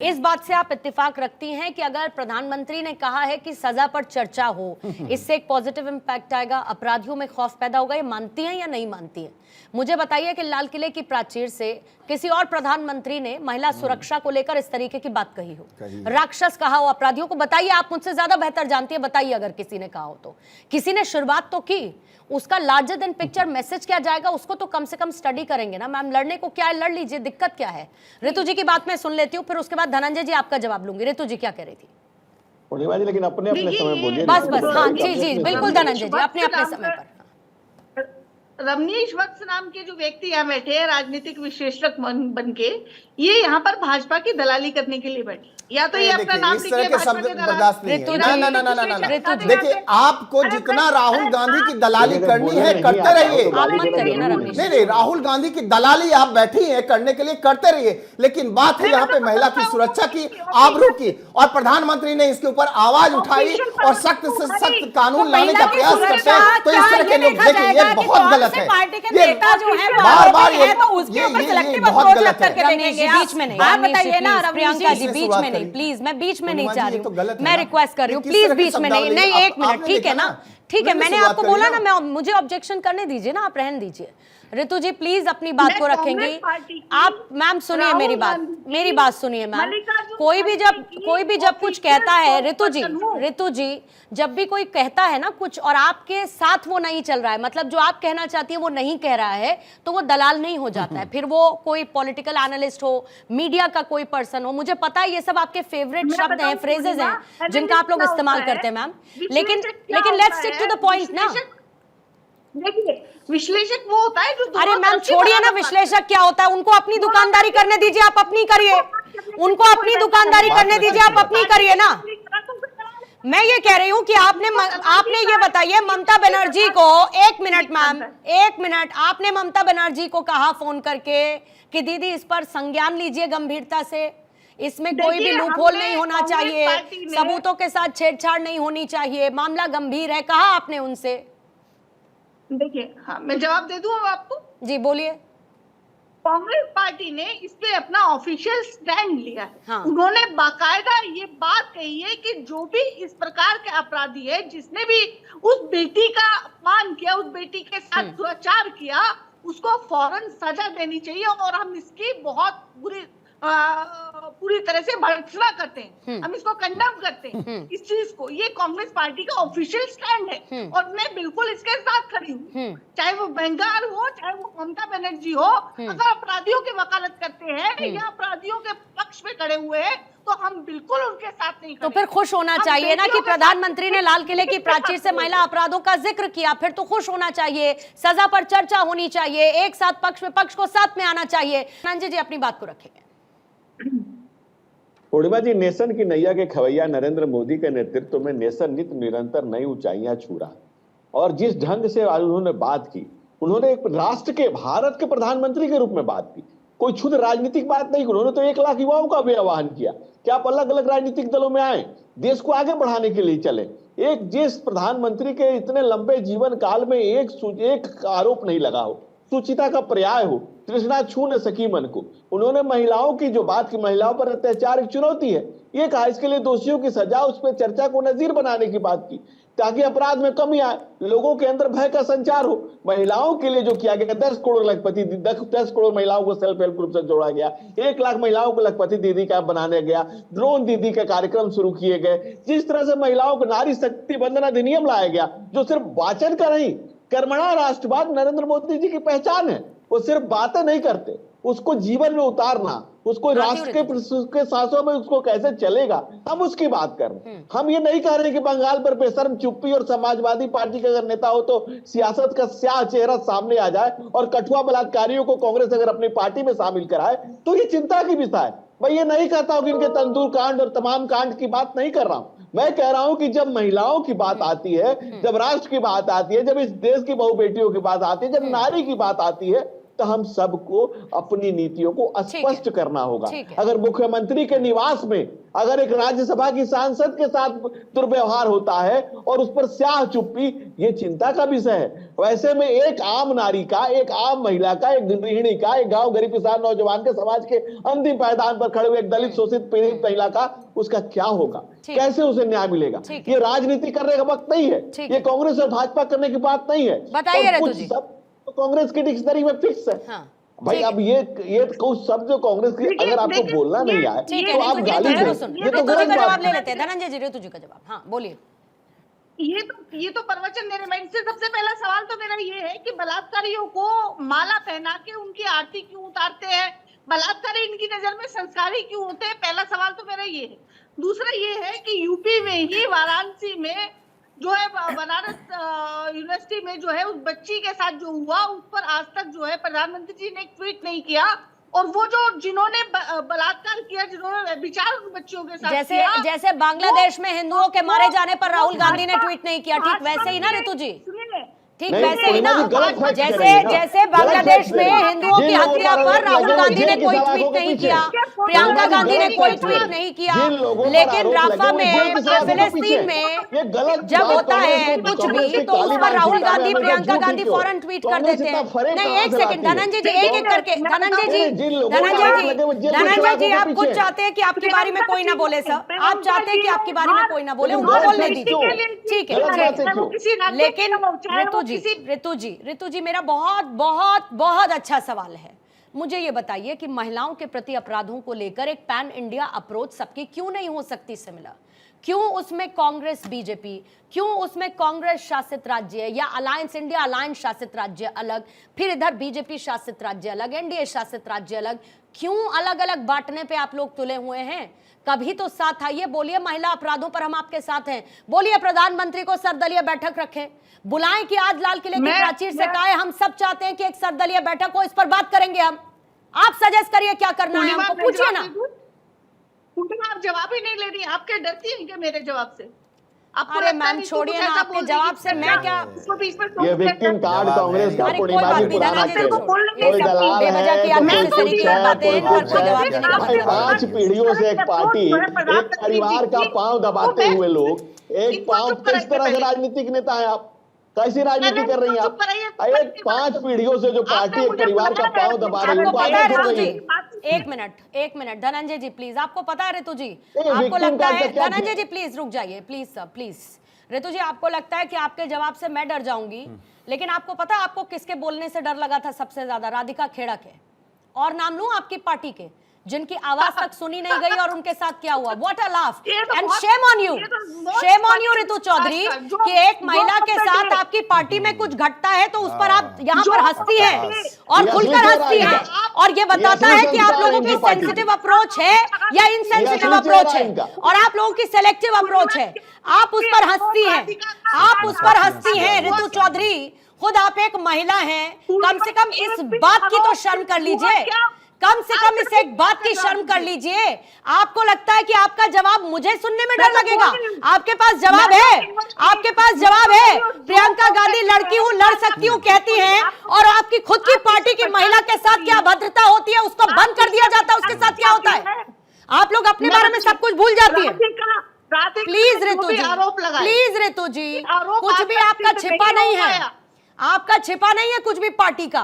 इस बात से आप इत्तेफाक रखती हैं कि अगर प्रधानमंत्री ने कहा है कि सजा पर चर्चा हो, इससे एक पॉजिटिव इंपैक्ट आएगा, अपराधियों में खौफ पैदा होगा, ये मानती हैं या नहीं मानती हैं? मुझे बताइए कि लाल किले की प्राचीर से किसी और प्रधानमंत्री ने महिला सुरक्षा को लेकर इस तरीके की बात कही हो, राक्षस कहा हो अपराधियों को? बताइए, आप मुझसे ज्यादा बेहतर जानती है, बताइए अगर किसी ने कहा हो तो। किसी ने शुरुआत तो की, उसका लार्जर देन पिक्चर मैसेज क्या जाएगा उसको तो कम से कम स्टडी करेंगे ना मैम। लड़ने को क्या है, लड़ लीजिए, दिक्कत क्या है? ऋतु जी की बात मैं सुन लेती हूँ, फिर उसके बाद धनंजय जी आपका जवाब लूंगी। ऋतु जी क्या कह रही थी? लेकिन अपने अपने समय बोलिए। बस हाँ जी जी बिल्कुल धनंजय जी अपने अपने समय पर। रमनीश वत्स नाम के जो व्यक्ति यहाँ बैठे हैं राजनीतिक विश्लेषक बन के, ये यहाँ पर भाजपा की दलाली करने के लिए बैठे। या तो ये अपना नाम इस तरह के शब्द बर्दाश्त नहीं है। देखिए, आपको जितना राहुल गांधी की दलाली करनी है करते रहिए। नहीं, राहुल गांधी की दलाली आप बैठी हैं करने के लिए, करते रहिए। लेकिन बात है यहाँ पे महिला की सुरक्षा की, आबरू की, और प्रधानमंत्री ने इसके ऊपर आवाज उठाई और सख्त से सख्त कानून लाने का प्रयास करते हैं, तो इस तरह के लोग देखिए ये बहुत गलत है। बार बार ये बहुत गलत है। बीच में नहीं, आप बताइए ना प्रियंका जी, बीच में नहीं प्लीज, मैं बीच में नहीं चाह रही हूँ, मैं रिक्वेस्ट कर रही हूँ प्लीज बीच में नहीं। नहीं, एक मिनट, ठीक है ना, ठीक है, मैंने आपको बोला ना, मैं मुझे ऑब्जेक्शन करने दीजिए ना, आप रहने दीजिए। ऋतु जी प्लीज अपनी बात को रखेंगी आप। मैम सुनिए मेरी बात सुनिए मैम। कोई भी जब कुछ कहता है, ऋतु जी जब भी कोई कहता है ना कुछ और आपके साथ वो नहीं चल रहा है, मतलब जो आप कहना चाहती है वो नहीं कह रहा है, तो वो दलाल नहीं हो जाता है। फिर वो कोई पॉलिटिकल एनालिस्ट हो, मीडिया का कोई पर्सन हो, मुझे पता है ये सब आपके फेवरेट शब्द हैं, फ्रेजेस हैं जिनका आप लोग इस्तेमाल करते हैं मैम, लेकिन let's stick to the point ना। देखिए, विश्लेषक वो होता है जो, अरे मैम छोड़िए ना विश्लेषक क्या होता है, उनको अपनी दुकानदारी करने दीजिए, आप अपनी करिए। उनको अपनी दुकानदारी करने दीजिए, आप अपनी करिए ना। मैं ये कह रही हूँ कि आपने ये बताइए ममता बनर्जी को, एक मिनट मैम, एक मिनट, आपने ममता बनर्जी को कहा फोन करके कि दीदी इस पर संज्ञान लीजिए गंभीरता से, इसमें कोई भी लूपहोल नहीं होना चाहिए, सबूतों के साथ छेड़छाड़ नहीं होनी चाहिए, मामला गंभीर है, कहा आपने उनसे? देखिए, हाँ मैं जवाब दे दूं आपको। जी बोलिए। कांग्रेस पार्टी ने इस पे अपना ऑफिशियल स्टैंड लिया है। हाँ। उन्होंने बाकायदा ये बात कही है कि जो भी इस प्रकार के अपराधी है, जिसने भी उस बेटी का अपमान किया, उस बेटी के साथ दुराचार किया, उसको फौरन सजा देनी चाहिए और हम इसकी बहुत पूरी तरह से भर्त्सना करते हैं, हम इसको कंडेम करते हैं इस चीज को। ये कांग्रेस पार्टी का ऑफिशियल स्टैंड है और मैं बिल्कुल इसके साथ खड़ी हूँ, चाहे वो बंगाल हो, चाहे वो ममता बनर्जी हो। अगर अपराधियों की वकालत करते हैं या अपराधियों के पक्ष में खड़े हुए हैं तो हम बिल्कुल उनके साथ नहीं खड़े। तो फिर खुश होना चाहिए ना कि प्रधानमंत्री ने लाल किले की प्राचीर से महिला अपराधों का जिक्र किया, फिर तो खुश होना चाहिए, सजा पर चर्चा होनी चाहिए, एक साथ पक्ष को साथ में आना चाहिए। संजय जी अपनी बात को रखेंगे। पूर्णिमा जी, नेशन की नैया के खवैया नरेंद्र मोदी के नेतृत्व में नेशन निरंतर नई ऊंचाइयां छू रहा, और जिस ढंग से उन्होंने बात की, उन्होंने एक राष्ट्र के, भारत के प्रधानमंत्री के रूप में बात की, कोई क्षुद्र राजनीतिक बात नहीं। उन्होंने तो 1 लाख युवाओं का भी आह्वान किया कि आप अलग अलग राजनीतिक दलों में आए, देश को आगे बढ़ाने के लिए चले। एक जिस प्रधानमंत्री के इतने लंबे जीवन काल में एक आरोप नहीं लगा हो, सुचिता का पर्याय हो, तृष्णा छू न सकी मन को। उन्होंने महिलाओं की जो बात की, महिलाओं पर अत्याचार एक चुनौती है, ये कहा, इसके लिए दोषियों की सजा, उस पर चर्चा को नजीर बनाने की बात की, ताकि अपराध में कमी आए, लोगों के अंदर भय का संचार हो। महिलाओं के लिए जो किया गया, 10 करोड़ लखपति, 10 करोड़ महिलाओं को सेल्फ हेल्प ग्रुप से जोड़ा गया, 1 लाख महिलाओं को लखपति दीदी का बनाने गया, ड्रोन दीदी के कार्यक्रम शुरू किए गए, जिस तरह से महिलाओं को नारी शक्ति बंदन अधिनियम लाया गया, जो सिर्फ वाचन का नहीं, कर्मणा राष्ट्रवाद नरेंद्र मोदी जी की पहचान है। वो सिर्फ बातें नहीं करते, उसको जीवन में उतारना, उसको राष्ट्र के सांसों में उसको कैसे चलेगा, हम उसकी बात कर रहे हैं। हम ये नहीं कह रहे कि बंगाल पर बेशर्म चुप्पी और समाजवादी पार्टी का अगर नेता हो तो सियासत का स्याह चेहरा सामने आ जाए और कठुआ बलात्कारियों को कांग्रेस अगर अपनी पार्टी में शामिल कराए तो ये चिंता की विषय है। मैं ये नहीं कहता हूं कि इनके तंदूर कांड और तमाम कांड की बात नहीं कर रहा हूं। मैं कह रहा हूं कि जब महिलाओं की बात आती है, जब राष्ट्र की बात आती है, जब इस देश की बहु बेटियों की बात आती है, जब नारी की बात आती है, तो हम सबको अपनी नीतियों को स्पष्ट करना होगा। अगर मुख्यमंत्री के निवास में अगर एक राज्यसभा की सांसद के साथ दुर्व्यवहार होता है और उस पर स्याह चुप्पी, ये चिंता का विषय है। वैसे में एक आम नारी का, एक आम महिला का, एक गृहिणी का, एक गांव गरीब किसान नौजवान के, समाज के अंतिम पायदान पर खड़े हुए एक दलित शोषित पीड़ित महिला का, उसका क्या होगा, कैसे उसे न्याय मिलेगा? ये राजनीति करने का वक्त नहीं है, ये कांग्रेस और भाजपा करने की बात नहीं है। बताइए कुछ सब कांग्रेस की डिक्शनरी में फिक्स है। भाई अब ये कुछ शब्द जो कांग्रेस की, अगर आपको बोलना नहीं आए तो आप गाली दें, ये तो गलत जवाब ले लेते हैं। धनंजय जी, ऋतु जी का जवाब, हाँ बोलिए। ये तो प्रवचन देने में, इनसे सबसे पहला सवाल तो मेरा ये है कि बलात्कारियों को माला पहना के उनकी आरती क्यों उतारते हैं? बलात्कारी इनकी नजर में संस्कारी क्यों होते हैं? पहला सवाल तो मेरा ये है। दूसरा ये है कि यूपी में ही वाराणसी में जो है, बनारस यूनिवर्सिटी में जो है, उस बच्ची के साथ जो हुआ उस पर आज तक जो है प्रधानमंत्री जी ने एक ट्वीट नहीं किया। और वो जो जिन्होंने बलात्कार किया, जिन्होंने विचार उन बच्चियों के साथ किया, जैसे बांग्लादेश में हिंदुओं के मारे जाने पर राहुल गांधी ने ट्वीट नहीं किया, ठीक वैसे ही ना ऋतु जी? ठीक वैसे ही ना, जैसे बांग्लादेश में हिंदुओं की हत्या पर राहुल गांधी ने कोई ट्वीट नहीं किया, प्रियंका गांधी ने कोई ट्वीट नहीं किया, लेकिन राफा में, फिलिस्तीन में जब होता है कुछ भी तो उस पर राहुल गांधी, प्रियंका गांधी फौरन ट्वीट कर देते हैं। नहीं, एक सेकंड धनंजय जी, एक एक करके। धनंजय जी आप कुछ चाहते हैं कि आपकी बारी में कोई ना बोले सर? आप चाहते हैं कि आपकी बारी में कोई ना बोले, उनको बोलने दीजिए, ठीक है। लेकिन ऋतु जी मेरा बहुत बहुत बहुत अच्छा सवाल है। मुझे ये बताइए कि महिलाओं के प्रति अपराधों को लेकर एक पैन इंडिया अप्रोच सबकी क्यों नहीं हो सकती सिमिलर? क्यों उसमें कांग्रेस बीजेपी, क्यों उसमें कांग्रेस शासित राज्य या अलायंस इंडिया अलायंस शासित राज्य अलग, फिर इधर बीजेपी शासित राज्य अलग, एनडीए शासित राज्य अलग, क्यों अलग अलग बांटने पे आप लोग तुले हुए हैं? कभी तो साथ आइए, बोलिए महिला अपराधों पर हम आपके साथ हैं, बोलिए प्रधानमंत्री को सर्वदलीय बैठक रखें, बुलाएं कि आज लाल किले की प्राचीर से कहा है हम सब चाहते हैं कि एक सर्वदलीय बैठक हो, इस पर बात करेंगे हम। आप सजेस्ट करिए क्या करना है, हमको पूछिए ना। आप जवाब ही नहीं ले रही, आपके डरती हैं क्या मेरे जवाब से? अरे मैम छोड़िए ना, आपके जवाब से मैं क्या? ये विक्टिम कार्ड कांग्रेस का पूर्णिमा जी पुराना कोई दलाल है, 5 पीढ़ियों से एक पार्टी, एक परिवार का पांव दबाते हुए लोग, एक पांव, किस तरह से राजनीतिक नेता है आप? कैसी राजनीति कर रही हैं आप? एक 5 पीढ़ियों से जो पार्टी एक परिवार का पांव दबा रही है। एक मिनट धनंजय जी प्लीज, आपको पता है ऋतु जी, आपको लगता है, धनंजय जी प्लीज रुक जाइए, प्लीज सर प्लीज। ऋतु जी आपको लगता है कि आपके जवाब से मैं डर जाऊंगी, लेकिन आपको पता है आपको किसके बोलने से डर लगा था सबसे ज्यादा? राधिका खेड़ा के। और नाम लूं आपकी पार्टी के, जिनकी आवाज तक सुनी नहीं गई और उनके साथ क्या हुआ? What a laugh and shame on you Ritu Chaudhary कि एक महिला के साथ आपकी पार्टी में कुछ घटता है तो उस पर आप यहाँ पर हंसती हैं और खुलकर हंसती हैं, और ये बताता है कि आप लोगों की सेंसिटिव अप्रोच है या इनसेंसिटिव अप्रोच है, और आप लोगों की सिलेक्टिव अप्रोच है। आप उस पर हंसती हैं, आप उस पर हंसती हैं ऋतु चौधरी, खुद आप एक महिला हैं, कम से कम इस बात की तो शर्म कर लीजिए, कम से कम इस एक बात की शर्म कर लीजिए। आपको लगता है कि आपका जवाब मुझे सुनने में डर लगेगा? आपके पास जवाब है, आपके पास जवाब है। प्रियंका गांधी लड़की हूं, लड़ सकती हूं कहती हैं, और आपकी खुद की पार्टी की महिला के साथ क्या अभद्रता होती है उसको बंद कर दिया जाता है, उसके साथ क्या होता है? आप लोग अपने बारे में सब कुछ भूल जाती है। प्लीज ऋतु जी, प्लीज ऋतु जी, कुछ भी आपका छिपा नहीं है, आपका छिपा नहीं है कुछ भी पार्टी का।